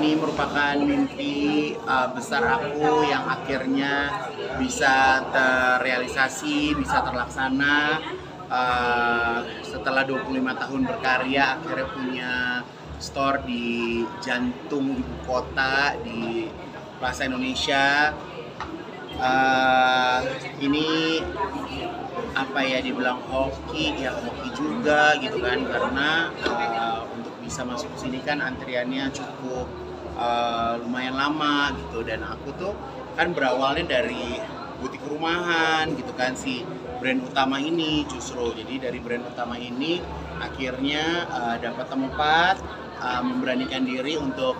ini merupakan mimpi besar aku yang akhirnya bisa terrealisasi, bisa terlaksana. Setelah 25 tahun berkarya, akhirnya punya store di jantung ibu kota, di Plaza Indonesia. Ini apa ya, dibilang hoki ya, hoki juga gitu kan, karena untuk bisa masuk ke sini kan antriannya cukup lumayan lama gitu. Dan aku tuh kan berawalnya dari butik rumahan gitu kan, si brand utama ini justru. Jadi dari brand utama ini akhirnya dapat tempat, memberanikan diri untuk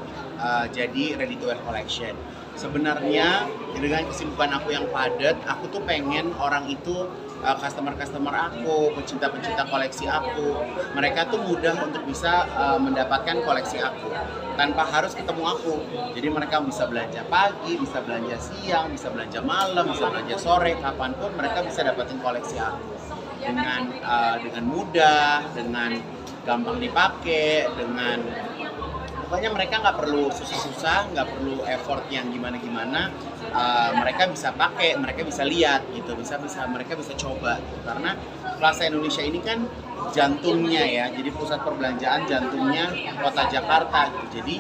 jadi ready to wear collection. Sebenarnya dengan kesibukan aku yang padat, aku tuh pengen orang itu, customer-customer aku, pecinta-pecinta koleksi aku, mereka tuh mudah untuk bisa mendapatkan koleksi aku tanpa harus ketemu aku. Jadi mereka bisa belanja pagi, bisa belanja siang, bisa belanja malam, bisa belanja sore, kapanpun mereka bisa dapetin koleksi aku dengan mudah, dengan gampang dipakai, dengan pokoknya mereka nggak perlu susah-susah, nggak perlu effort yang gimana-gimana. Mereka bisa pakai, mereka bisa lihat gitu, mereka bisa coba gitu. Karena Plaza Indonesia ini kan jantungnya ya, jadi pusat perbelanjaan jantungnya kota Jakarta gitu. Jadi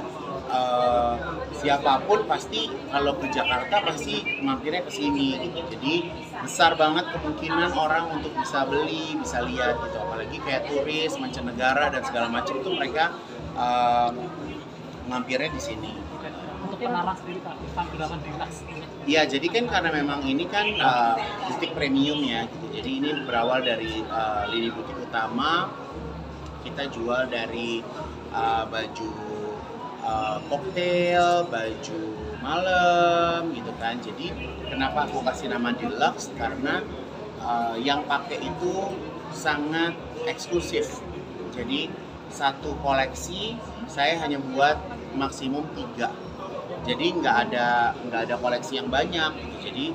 siapapun pasti kalau ke Jakarta pasti mampirnya ke sini gitu. Jadi besar banget kemungkinan orang untuk bisa beli, bisa lihat gitu. Apalagi kayak turis mancanegara dan segala macam itu mereka mampirnya di sini. Untuk penaras sendiri Kak, tampilan deluxe ini. Iya, jadi kan karena memang ini kan butik premium ya gitu. Jadi ini berawal dari lini butik utama. Kita jual dari baju koktail, baju malam gitu kan. Jadi kenapa aku kasih nama deluxe? Karena yang pakai itu sangat eksklusif. Jadi satu koleksi saya hanya buat maksimum 3. Jadi nggak ada koleksi yang banyak gitu. Jadi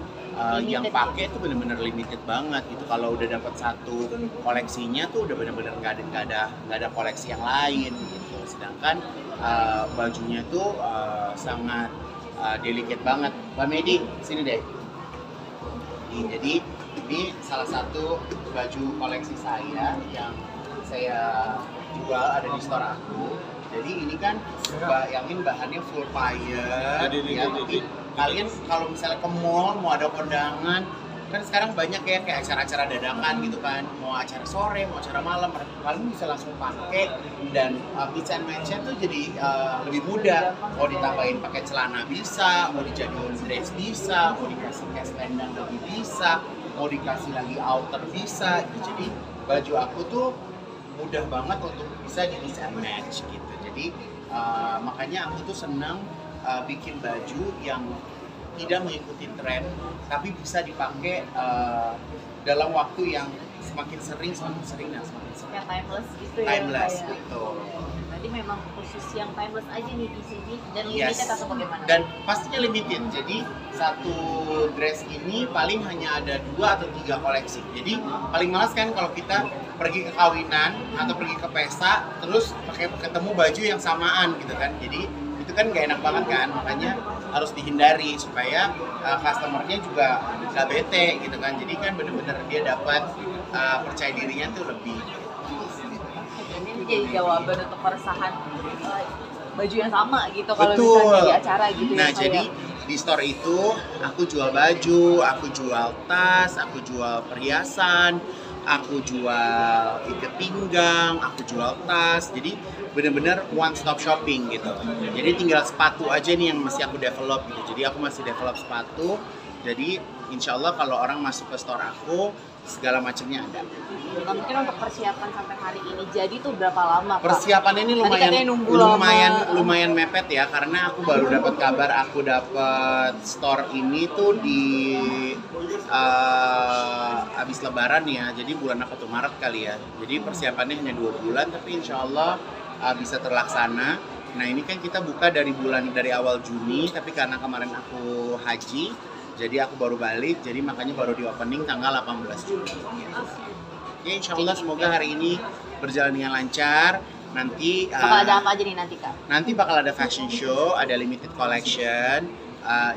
yang pakai itu benar-benar limited banget gitu. Kalau udah dapat satu koleksinya tuh udah benar-benar nggak ada koleksi yang lain gitu. Sedangkan bajunya tuh sangat delicate banget. Mbak Medi, sini deh. Jadi ini salah satu baju koleksi saya yang saya jual, ada di store aku. Jadi ini kan bayangin bahannya full fire ya, tapi kalian kalau misalnya ke mall mau ada kondangan kan sekarang banyak ya kayak acara-acara dadakan gitu kan, mau acara sore, mau acara malam, kalian bisa langsung pakai dan mix and match-nya tuh jadi lebih mudah. Mau ditambahin pakai celana bisa, mau dijadiin dress bisa, mau dikasih kayak selendang lagi bisa, mau dikasih lagi outer bisa. Jadi baju aku tuh mudah banget untuk bisa di mix and match gitu. Jadi makanya aku tuh senang bikin baju yang tidak mengikuti tren, tapi bisa dipakai dalam waktu yang semakin sering dan semakin sering. Yang timeless gitu ya. Timeless, betul. Berarti memang khusus yang timeless aja nih di sini dan Yes. limited atau bagaimana? Dan pastinya limited. Jadi satu dress ini paling hanya ada 2 atau 3 koleksi. Jadi paling males kan kalau kita pergi ke kawinan atau pergi ke pesta terus ketemu baju yang samaan gitu kan. Jadi itu kan gak enak banget kan, makanya harus dihindari supaya customer-nya juga gak bete gitu kan. Jadi kan bener-bener dia dapat percaya dirinya tuh lebih. Ini jadi jawaban untuk peresahan baju yang sama gitu kalau Betul. misalnya di acara gitu. Nah, ya, jadi di store itu aku jual baju, aku jual tas, aku jual perhiasan, aku jual ikat pinggang, aku jual tas. Jadi bener-bener one stop shopping gitu. Jadi tinggal sepatu aja nih yang masih aku develop gitu. Jadi aku masih develop sepatu. Jadi insya Allah kalau orang masuk ke store aku, segala macamnya ada. Nah, mungkin untuk persiapan sampai hari ini jadi tuh berapa lama Pak? Persiapannya ini Tadi katanya nunggu lama. lumayan mepet ya, karena aku baru dapat kabar aku dapat store ini tuh di habis Lebaran ya. Jadi bulan apa tuh, Maret kali ya. Jadi persiapannya hanya 2 bulan, tapi insya Allah bisa terlaksana. Nah ini kan kita buka dari awal Juni, tapi karena kemarin aku haji, jadi aku baru balik, jadi makanya baru di opening tanggal 18 Juni. Ya insya Allah semoga hari ini berjalan dengan lancar. Nanti Bakal ada apa aja nih nanti Kak? nanti bakal ada fashion show, ada limited collection.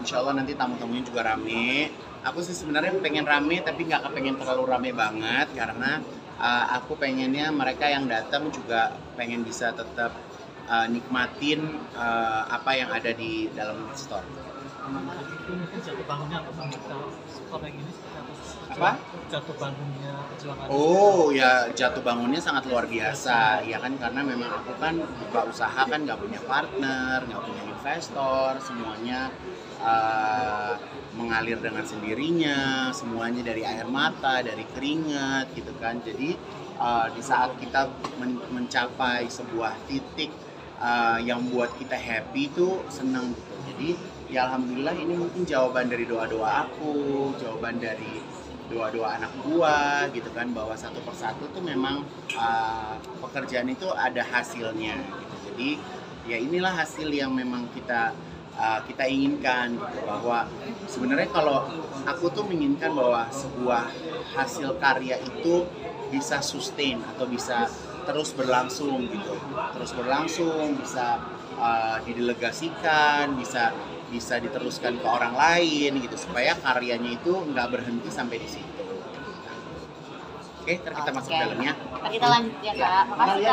Insya Allah nanti tamu-tamunya juga rame. Aku sih sebenarnya pengen rame tapi nggak kepengen terlalu rame banget karena aku pengennya mereka yang datang juga pengen bisa tetap nikmatin apa yang ada di dalam store. Itu mungkin jatuh bangunnya apa sama store yang ini seperti apa? Apa? Jatuh bangunnya perjuangan. Oh ya, jatuh bangunnya sangat luar biasa ya kan, karena memang aku kan buka usaha kan nggak punya partner, nggak punya investor, semuanya mengalir dengan sendirinya, semuanya dari air mata, dari keringat gitu kan. Jadi di saat kita mencapai sebuah titik yang buat kita happy itu senang gitu. Jadi ya alhamdulillah ini mungkin jawaban dari doa-doa aku, jawaban dari doa-doa anak gua gitu kan, bahwa satu persatu tuh memang pekerjaan itu ada hasilnya gitu. Jadi ya inilah hasil yang memang kita inginkan gitu, bahwa sebenarnya kalau aku tuh menginginkan bahwa sebuah hasil karya itu bisa sustain atau bisa terus berlangsung gitu, terus berlangsung, bisa didelegasikan, bisa diteruskan ke orang lain gitu, supaya karyanya itu nggak berhenti sampai di situ. Oke, ntar kita masuk ke dalamnya. Ntar kita lanjut ya Kak. Makasih Kak.